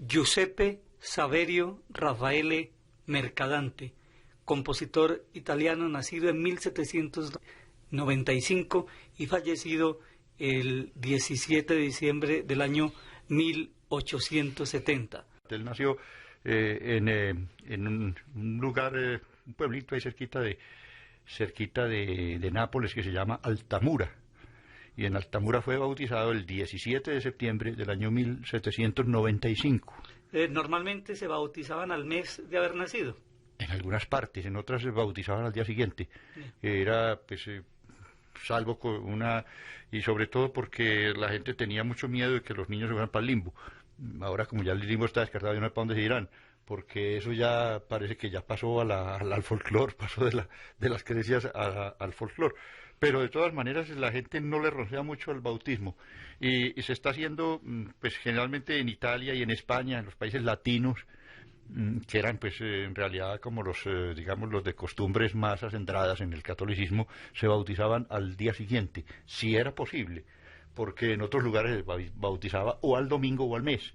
Giuseppe Saverio Raffaele Mercadante, compositor italiano nacido en 1795 y fallecido el 17 de diciembre del año 1870. Él nació en un lugar, un pueblito ahí cerquita de Nápoles, que se llama Altamura. Y en Altamura fue bautizado el 17 de septiembre del año 1795. Normalmente se bautizaban al mes de haber nacido. En algunas partes, en otras se bautizaban al día siguiente. Era, pues, salvo con y sobre todo porque la gente tenía mucho miedo de que los niños se fueran para el limbo. Ahora, como ya el limbo está descartado, yo no sé para dónde se irán, porque eso ya parece que ya pasó al folclore, pasó de las creencias al folclore. Pero de todas maneras la gente no le rocea mucho al bautismo, y se está haciendo, pues, generalmente en Italia y en España, en los países latinos, que eran, pues, en realidad como digamos, los de costumbres más acendradas en el catolicismo, se bautizaban al día siguiente, si era posible, porque en otros lugares se bautizaba o al domingo o al mes.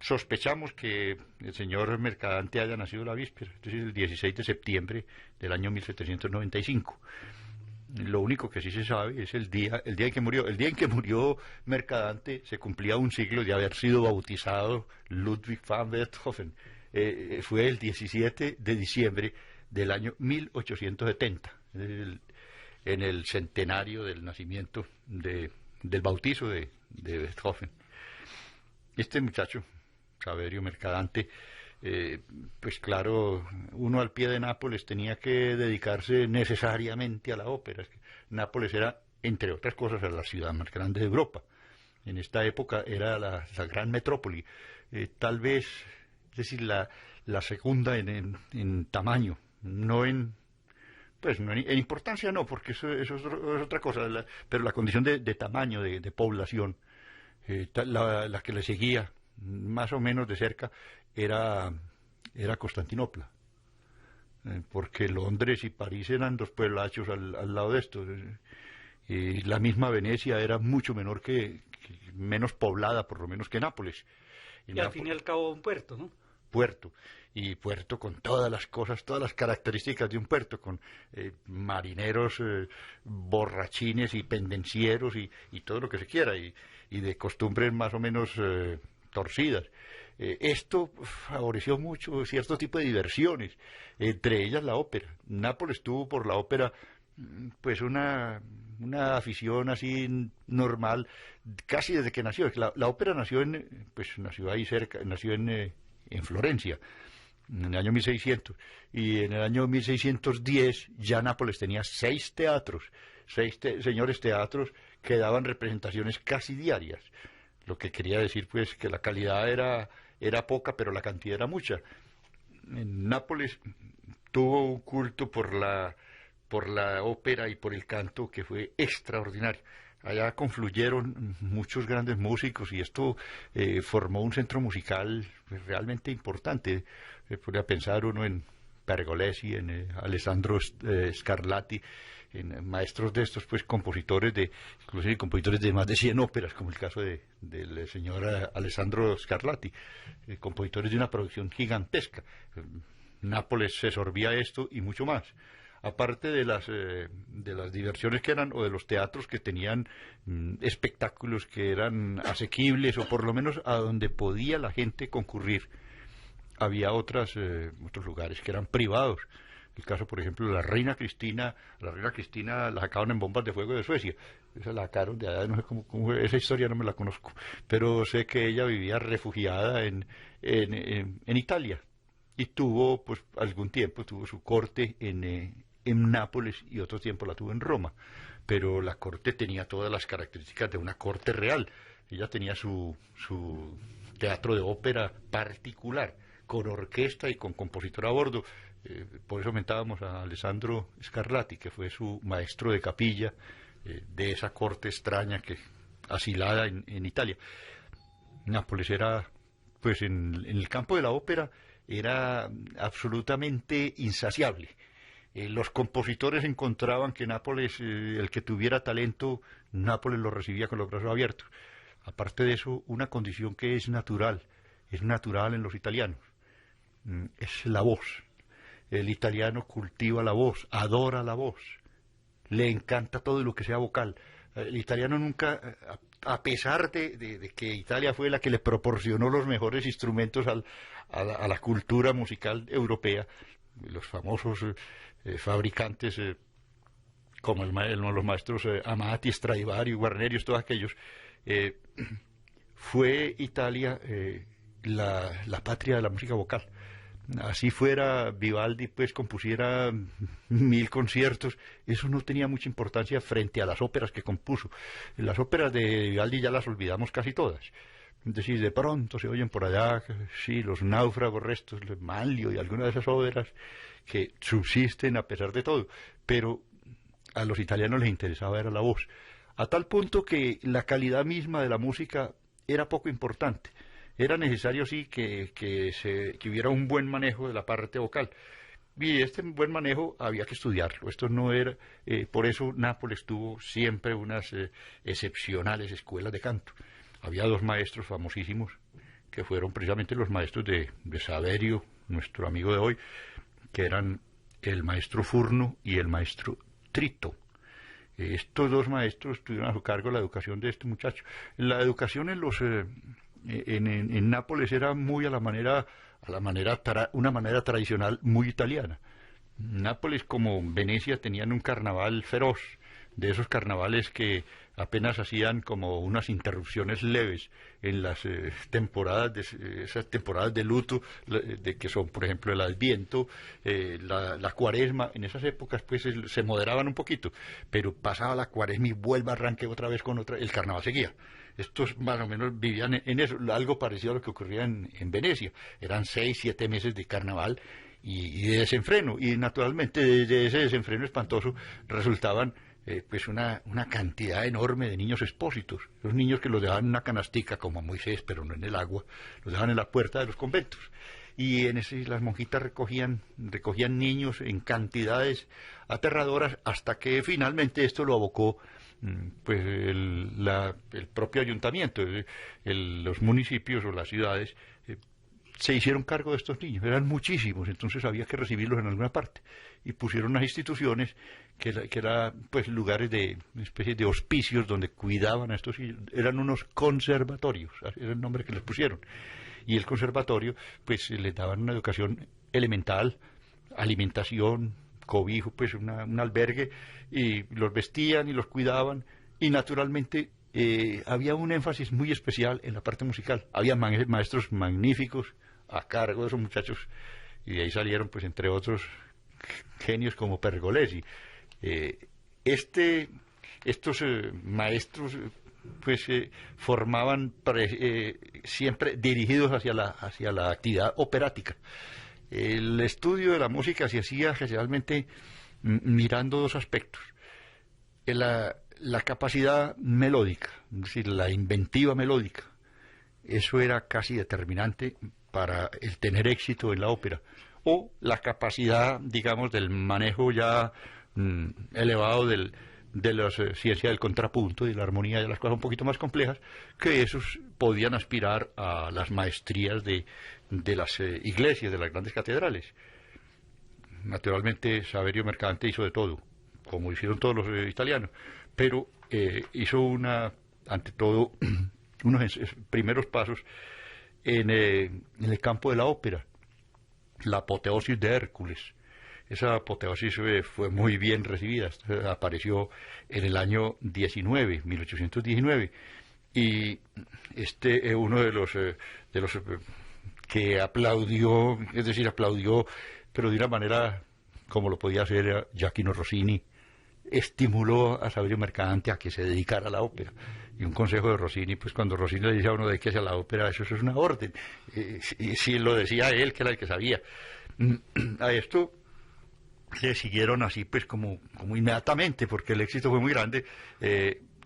Sospechamos que el señor Mercadante haya nacido la víspera, es decir, el 16 de septiembre del año 1795. Lo único que sí se sabe es el día en que murió. El día en que murió Mercadante se cumplía un siglo de haber sido bautizado Ludwig van Beethoven. Fue el 17 de diciembre del año 1870, en el centenario del nacimiento del bautizo de Beethoven. Este muchacho, Saverio Mercadante, pues claro, uno al pie de Nápoles tenía que dedicarse necesariamente a la ópera. Nápoles era, entre otras cosas, la ciudad más grande de Europa. En esta época era la gran metrópoli, tal vez, es decir, la segunda en tamaño, no en importancia no, porque eso es otra cosa, pero la condición de tamaño, de población, la que le seguía más o menos de cerca era Constantinopla, porque Londres y París eran dos pueblachos al lado de esto, y la misma Venecia era mucho menor menos poblada por lo menos que Nápoles. Y al fin y al cabo un puerto, ¿no? Puerto con todas las cosas, todas las características de un puerto, con marineros borrachines y pendencieros y todo lo que se quiera, y de costumbres más o menos torcidas. Esto favoreció mucho cierto tipo de diversiones, entre ellas la ópera. Nápoles tuvo por la ópera, pues, una afición así normal casi desde que nació. La ópera nació ahí cerca, nació en Florencia, en el año 1600, y en el año 1610 ya Nápoles tenía 6 teatros, señores teatros que daban representaciones casi diarias, lo que quería decir, pues, que la calidad era poca, pero la cantidad era mucha. En Nápoles tuvo un culto por la ópera y por el canto que fue extraordinario. Allá confluyeron muchos grandes músicos, y esto formó un centro musical, pues, realmente importante. Podría pensar uno en Pergolesi, en Alessandro Scarlatti, en maestros de estos, pues, inclusive compositores de más de 100 óperas, como el caso del señor Alessandro Scarlatti, compositores de una producción gigantesca. Nápoles se sorbía esto y mucho más. Aparte de las diversiones que eran, o de los teatros que tenían espectáculos que eran asequibles, o por lo menos a donde podía la gente concurrir, había otros lugares que eran privados. El caso, por ejemplo, de la reina Cristina la sacaron en bombas de fuego de Suecia. Esa la sacaron de allá, no sé cómo esa historia no me la conozco, pero sé que ella vivía refugiada en Italia, y tuvo, pues, algún tiempo tuvo su corte en Nápoles, y otro tiempo la tuvo en Roma, pero la corte tenía todas las características de una corte real. Ella tenía su teatro de ópera particular, con orquesta y con compositor a bordo. Por eso mentábamos a Alessandro Scarlatti, que fue su maestro de capilla de esa corte extraña asilada en Italia. Nápoles era, pues, en el campo de la ópera, era absolutamente insaciable. Los compositores encontraban que Nápoles, el que tuviera talento, Nápoles lo recibía con los brazos abiertos. aparte de eso, una condición que es natural en los italianos, es la voz. El italiano cultiva la voz, adora la voz, le encanta todo lo que sea vocal. El italiano nunca, a pesar de que Italia fue la que le proporcionó los mejores instrumentos a la cultura musical europea, los famosos fabricantes como los maestros Amati, Stradivari, Guarnerius, todos aquellos, fue Italia la patria de la música vocal. Así fuera Vivaldi, pues compusiera 1000 conciertos, eso no tenía mucha importancia frente a las óperas que compuso. Las óperas de Vivaldi ya las olvidamos casi todas. Es decir, de pronto se oyen por allá, sí, los náufragos restos, de Manlio y algunas de esas óperas que subsisten a pesar de todo, pero a los italianos les interesaba era la voz, a tal punto que la calidad misma de la música era poco importante. Era necesario, sí, que hubiera un buen manejo de la parte vocal. Y este buen manejo había que estudiarlo. Esto no era... por eso Nápoles tuvo siempre unas excepcionales escuelas de canto. Había 2 maestros famosísimos, que fueron precisamente los maestros de Saverio, nuestro amigo de hoy, que eran el maestro Furno y el maestro Trito. Estos 2 maestros tuvieron a su cargo la educación de este muchacho. La educación en Nápoles era muy una manera tradicional muy italiana. Nápoles, como Venecia, tenían un carnaval feroz, de esos carnavales que apenas hacían como unas interrupciones leves en las esas temporadas de luto, de que son, por ejemplo, el Adviento, la Cuaresma. En esas épocas pues se moderaban un poquito, pero pasaba la Cuaresma y vuelve a arranque otra vez con otra, el carnaval seguía. Estos más o menos vivían en eso, algo parecido a lo que ocurría en Venecia. Eran 6, 7 meses de carnaval y de desenfreno, y naturalmente de ese desenfreno espantoso resultaban pues una cantidad enorme de niños expósitos, los niños que los dejaban en una canastica como a Moisés, pero no en el agua, los dejaban en la puerta de los conventos, y en ese las monjitas recogían niños en cantidades aterradoras, hasta que finalmente esto lo abocó pues el propio ayuntamiento, los municipios o las ciudades se hicieron cargo de estos niños. Eran muchísimos, entonces había que recibirlos en alguna parte, y pusieron unas instituciones que eran pues lugares de una especie de hospicios donde cuidaban a estos niños. Eran unos conservatorios, era el nombre que les pusieron, y el conservatorio pues les daban una educación elemental, alimentación, cobijo, pues un albergue, y los vestían y los cuidaban, y naturalmente había un énfasis muy especial en la parte musical. Había maestros magníficos a cargo de esos muchachos, y de ahí salieron pues entre otros genios como Pergolesi. Estos maestros pues formaban siempre dirigidos hacia la actividad operática. El estudio de la música se hacía generalmente mirando 2 aspectos: la capacidad melódica, es decir, la inventiva melódica. Eso era casi determinante para el tener éxito en la ópera, o la capacidad, digamos, del manejo ya elevado de la ciencia del contrapunto y de la armonía, y de las cosas un poquito más complejas, que esos podían aspirar a las maestrías de las iglesias, de las grandes catedrales. Naturalmente Saverio Mercadante hizo de todo, como hicieron todos los italianos, pero hizo ante todo unos primeros pasos en el campo de la ópera, la apoteosis de Hércules. Esa apoteosis fue muy bien recibida, apareció en el año 1819, y uno de los que aplaudió, es decir, pero de una manera como lo podía hacer Gioachino Rossini, estimuló a Saverio Mercadante a que se dedicara a la ópera. Y un consejo de Rossini, pues cuando Rossini le dice a uno de que sea la ópera, eso es una orden. Y si lo decía él, que era el que sabía. A esto le siguieron así, pues como inmediatamente, porque el éxito fue muy grande.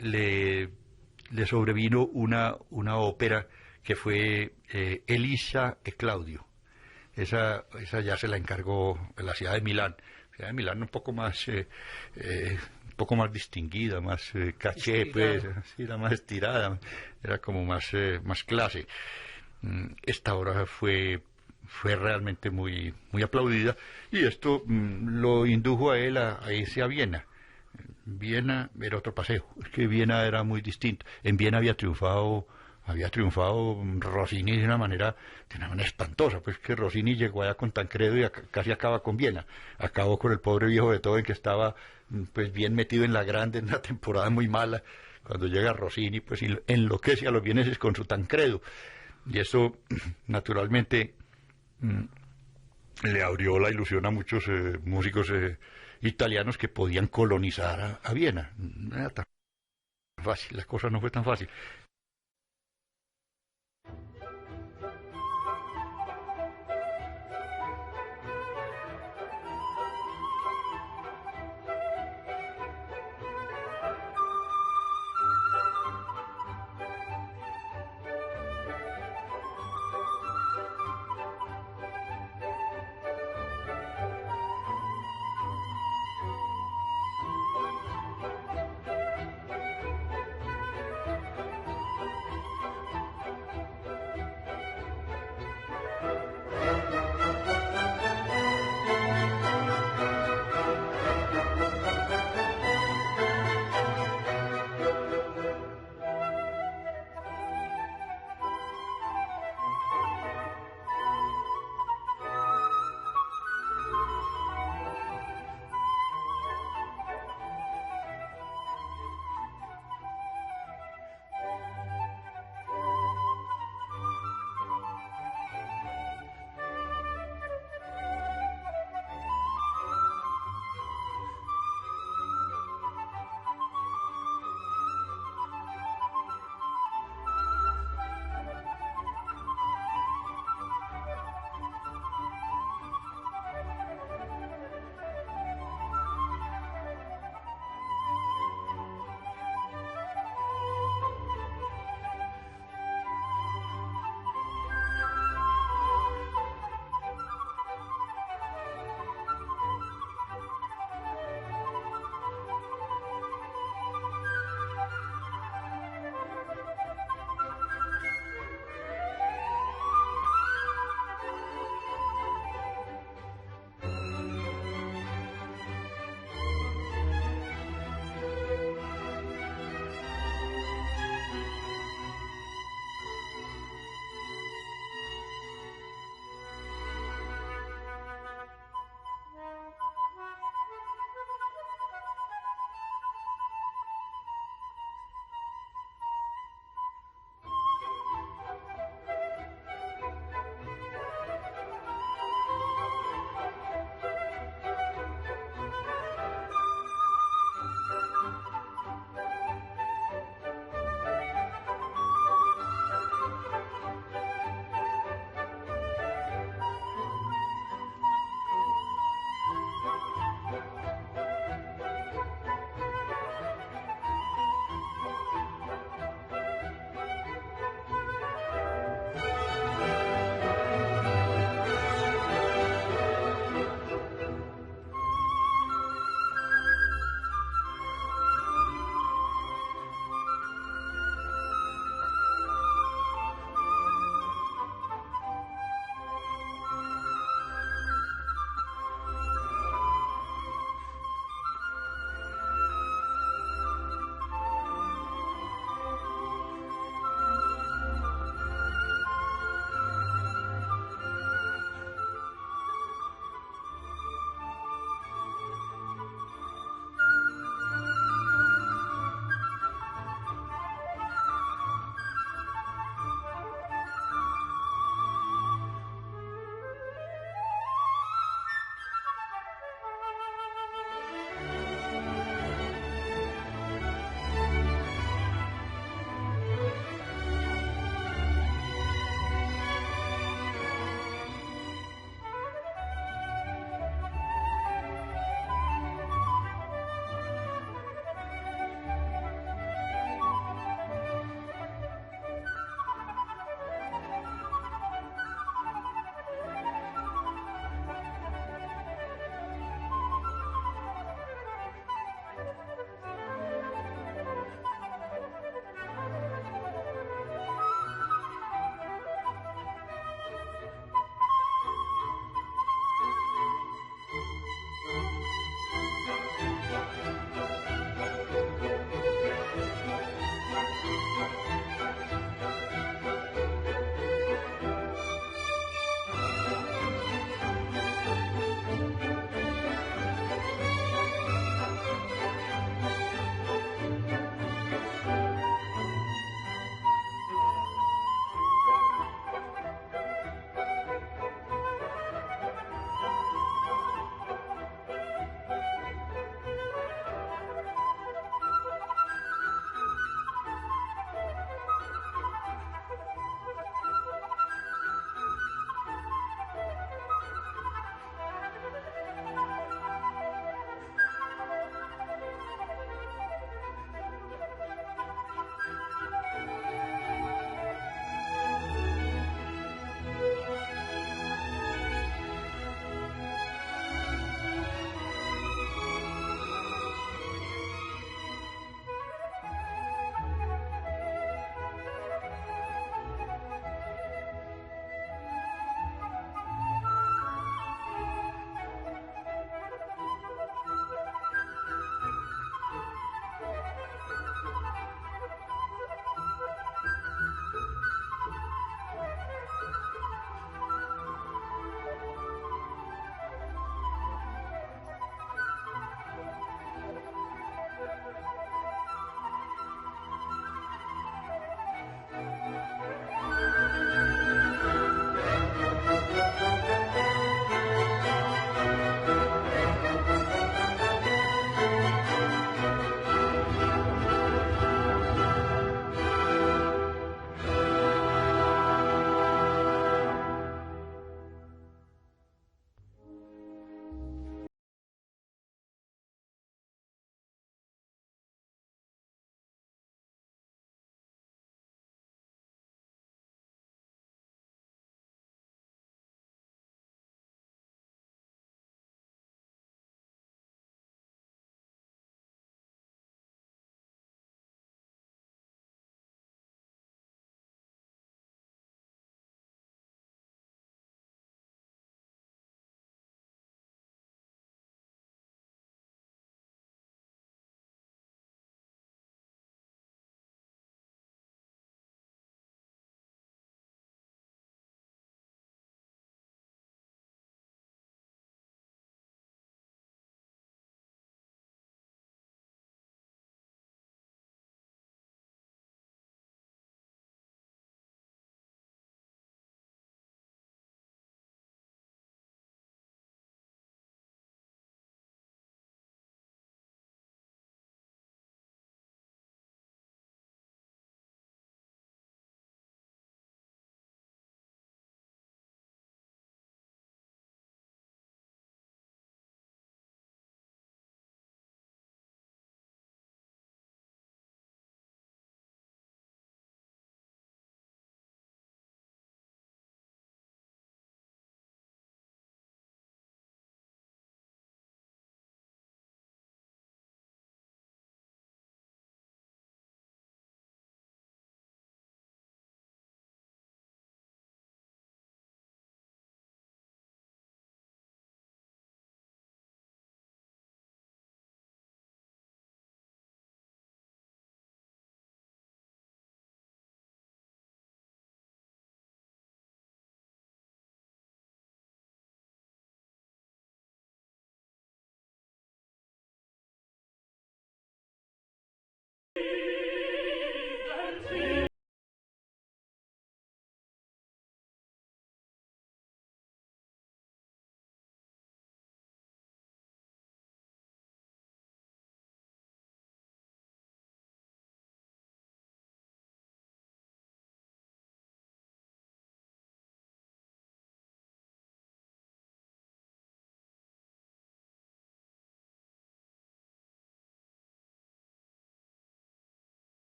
Le sobrevino una ópera que fue Elisa e Claudio. Esa ya se la encargó la ciudad de Milán. La ciudad de Milán un poco más poco más distinguida, más caché, pues, sí, era más estirada, era como más clase. Esta obra fue realmente muy aplaudida, y esto lo indujo a él a irse a Viena. Viena era otro paseo, es que Viena era muy distinto. En Viena había triunfado Rossini de una manera espantosa, pues que Rossini llegó allá con Tancredo y casi acaba con Viena. Acabó con el pobre viejo Beethoven, que estaba pues bien metido en la grande, en una temporada muy mala. Cuando llega Rossini, pues enloquece a los vieneses con su Tancredo. Y eso, naturalmente, le abrió la ilusión a muchos músicos italianos que podían colonizar a Viena. No era tan fácil, la cosa no fue tan fácil.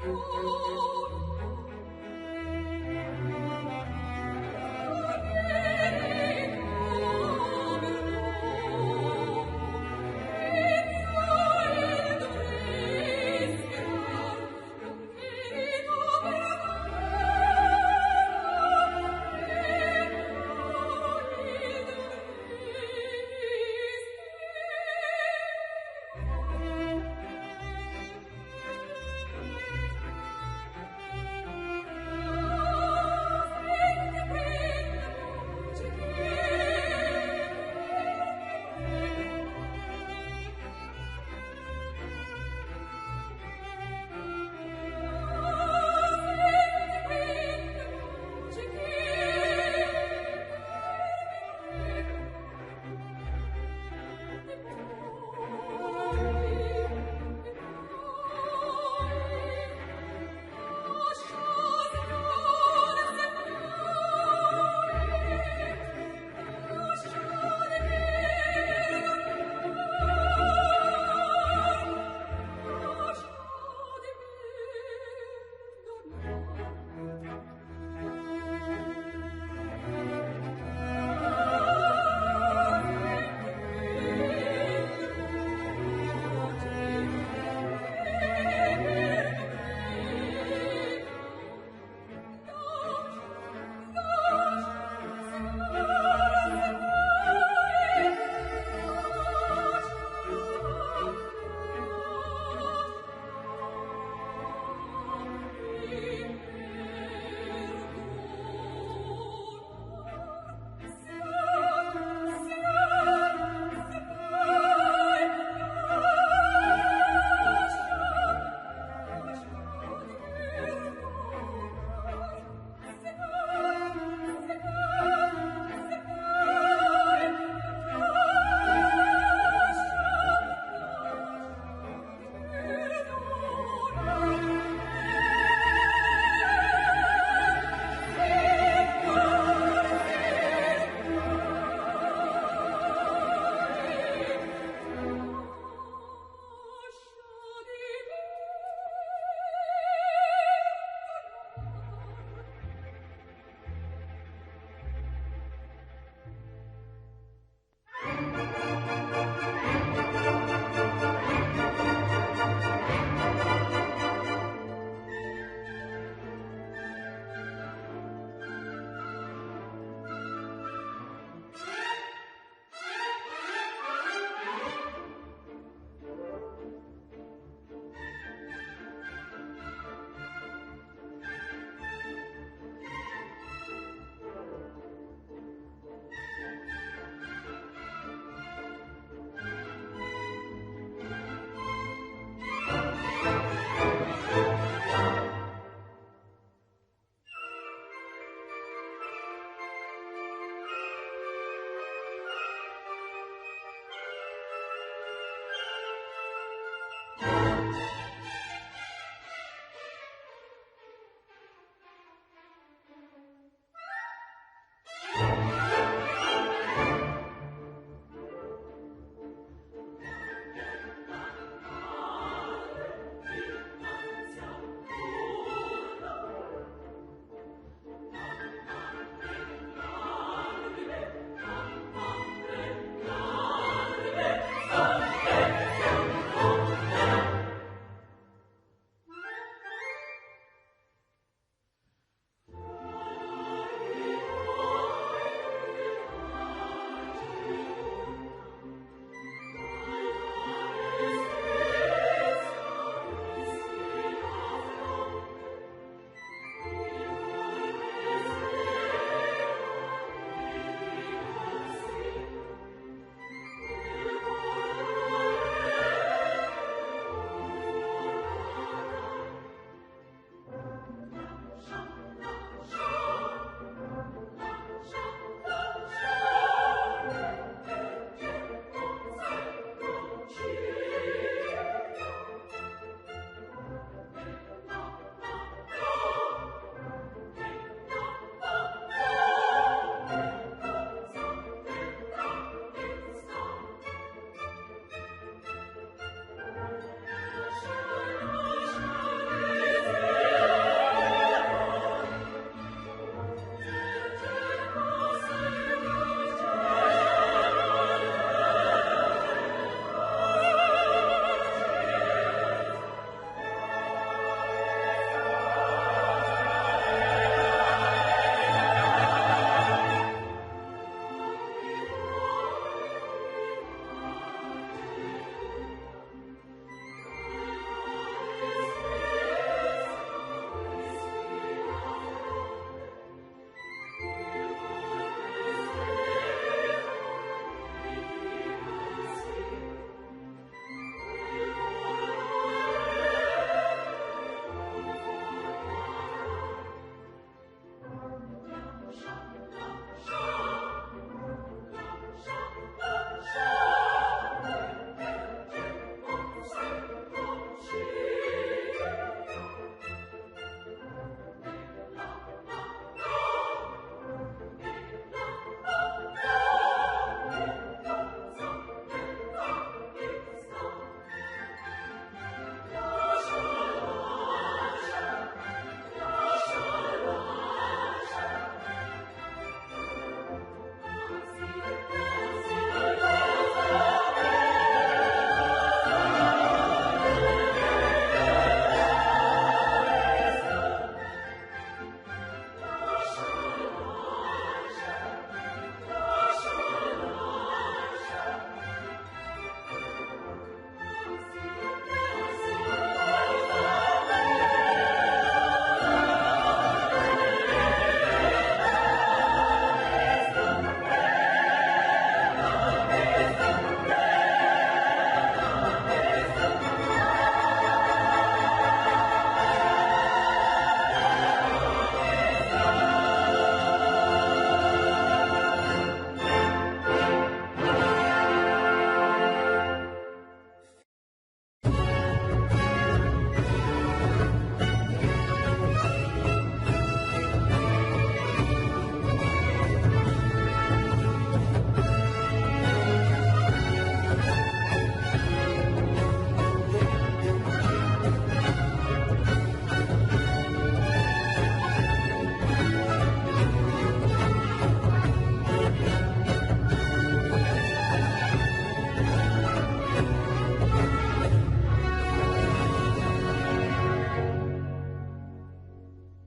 Oh